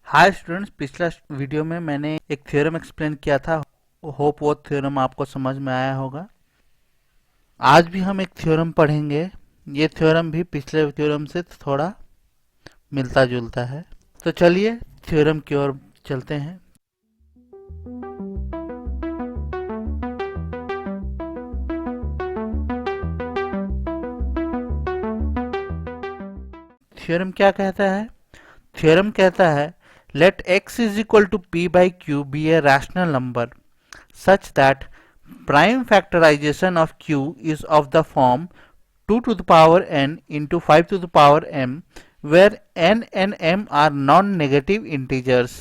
Hi students, पिछला video में मैंने एक थ्योरम एक्सप्लेन किया था। होप वो थ्योरम आपको समझ में आया होगा। आज भी हम एक थ्योरम पढ़ेंगे। ये थ्योरम भी पिछले थ्योरम से थोड़ा मिलता जुलता है। तो चलिए थ्योरम की ओर चलते हैं। थ्योरम क्या कहता है? थ्योरम कहता है let x is equal to p by q be a rational number such that prime factorization of q is of the form 2 to the power n into 5 to the power m, where n and m are non-negative integers.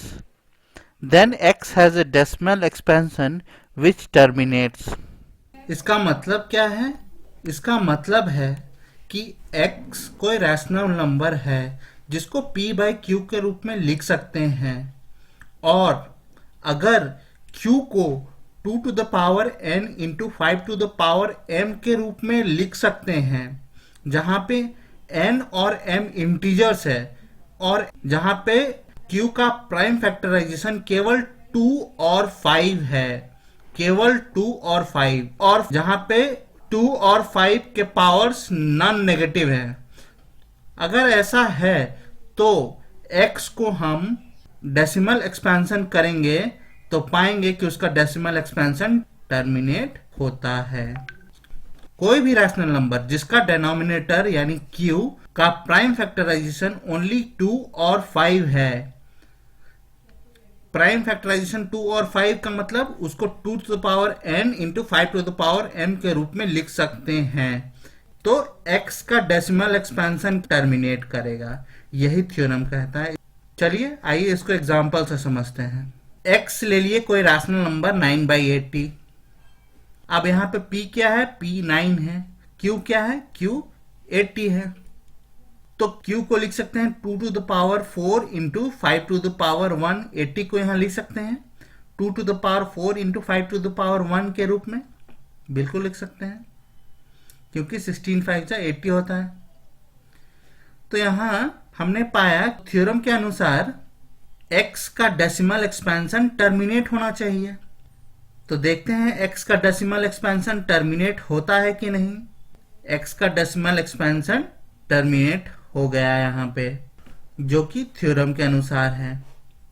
Then x has a decimal expansion which terminates. इसका मतलब क्या है? इसका मतलब है कि x कोई rational number है जिसको p बाई क्यू के रूप में लिख सकते हैं, और अगर q को 2 to the power n into 5 to the power m के रूप में लिख सकते हैं, जहां पे n और m इंटीजर्स है और जहां पे q का प्राइम फैक्टराइजेशन केवल 2 और 5 है, केवल 2 और 5, और जहां पे 2 और 5 के पावर्स नॉन नेगेटिव है। अगर ऐसा है तो x को हम डेसिमल एक्सपेंशन करेंगे तो पाएंगे कि उसका डेसिमल एक्सपेंशन टर्मिनेट होता है। कोई भी रैशनल नंबर जिसका डिनोमिनेटर यानी q का प्राइम फैक्टराइजेशन ओनली 2 और 5 है, प्राइम फैक्टराइजेशन 2 और 5 का मतलब उसको 2 to the power n into 5 to the power m के रूप में लिख सकते हैं, तो x का डेसिमल एक्सपेंशन टर्मिनेट करेगा। यही थ्योरम कहता है। चलिए आइए इसको एग्जांपल से समझते हैं। x ले लिए कोई रैशनल नंबर 9/80। अब यहाँ पे p क्या है? p 9 है। q क्या है? q 80 है। तो q को लिख सकते हैं 2 to the power 4 into 5 to the power 1। 80 को यहां लिख सकते हैं 2 to the power 4 into 5 to the power 1 के रूप में। बिल्कुल लिख सकते हैं, क्योंकि 16 5 जा 80 होता है। तो यहां हमने पाया थ्योरम के अनुसार x का डेसिमल एक्सपेंशन टर्मिनेट होना चाहिए। तो देखते हैं x का डेसिमल एक्सपेंशन टर्मिनेट होता है कि नहीं। x का डेसिमल एक्सपेंशन टर्मिनेट हो गया यहाँ पे, जो कि थ्योरम के अनुसार है,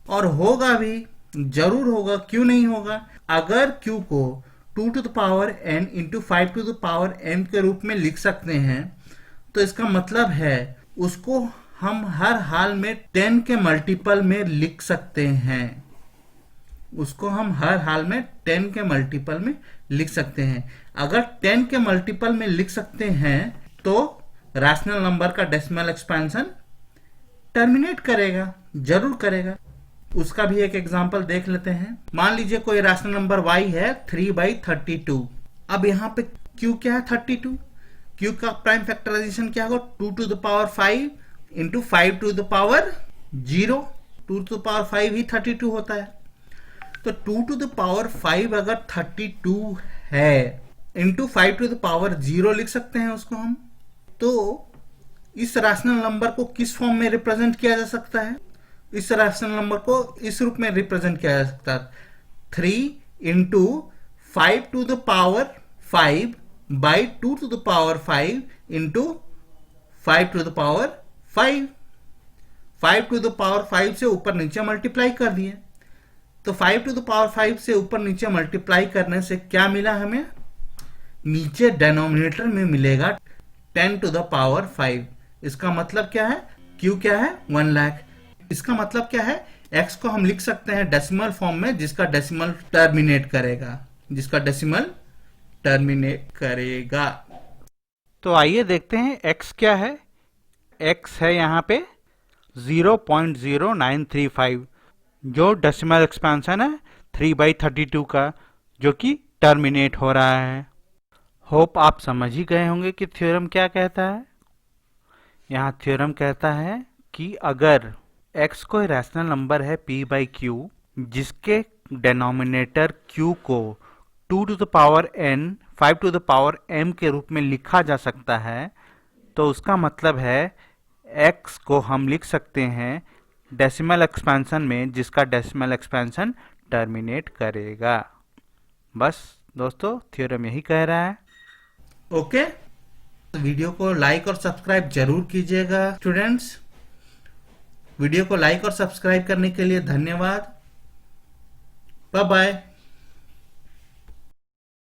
और होगा भी, जरूर होगा। क्यों नहीं होगा? अगर q को 2 to the power n into 5 to the power m के रूप में लिख सकते हैं, तो इसका मतलब है उसको हम हर हाल में 10 के मल्टीपल में लिख सकते हैं। उसको हम हर हाल में 10 के मल्टीपल में लिख सकते हैं। अगर 10 के मल्टीपल में लिख सकते हैं तो रैशनल नंबर का डेसिमल एक्सपेंशन टर्मिनेट करेगा, जरूर करेगा। उसका भी एक एग्जांपल देख लेते हैं। मान लीजिए कोई रैशनल नंबर y है 3/32। अब यहाँ पे q क्या है? 32। q का प्राइम फैक्टराइजेशन क्या होगा? 2 to the power 5 into 5 to the power 0। 2 to the power 5 ही 32 होता है। तो 2 टू द पावर 5 अगर 32 है इंटू 5 टू द पावर 0 लिख सकते हैं उसको हम। तो इस रैशनल नंबर को किस फॉर्म में रिप्रेजेंट किया जा सकता है? इस रैशनल नंबर को इस रूप में रिप्रेजेंट किया जा सकता है 3 into 5 to the power 5 by 2 to the power 5 into 5 to the power 5। 5 to the power 5 से ऊपर नीचे मल्टीप्लाई कर दिए, तो 5 टू द पावर 5 से ऊपर नीचे मल्टीप्लाई करने से क्या मिला हमें? नीचे डिनोमिनेटर में मिलेगा 10 टू द पावर 5। इसका मतलब क्या है? q क्या है? 1 लाख। इसका मतलब क्या है? x को हम लिख सकते हैं डेसिमल फॉर्म में, जिसका डेसिमल टर्मिनेट करेगा, जिसका डेसिमल टर्मिनेट करेगा। तो आइए देखते हैं x क्या है। x है यहाँ पे 0.0935, जो डेसिमल एक्सपेंशन है 3/32 का, जो कि टर्मिनेट हो रहा है। होप आप समझ ही गए होंगे कि थ्योरम क्या कहता है। यहाँ थ्योरम कहता है कि अगर x कोई रैशनल नंबर है p बाई क्यू, जिसके डिनोमिनेटर q को 2 to the power n 5 to the power m के रूप में लिखा जा सकता है, तो उसका मतलब है x को हम लिख सकते हैं डेसिमल एक्सपेंशन में जिसका डेसिमल एक्सपेंशन टर्मिनेट करेगा। बस दोस्तों, थ्योरम यही कह रहा है। ओके, तो वीडियो को लाइक और सब्सक्राइब जरूर कीजिएगा स्टूडेंट्स। वीडियो को लाइक और सब्सक्राइब करने के लिए धन्यवाद। Bye bye.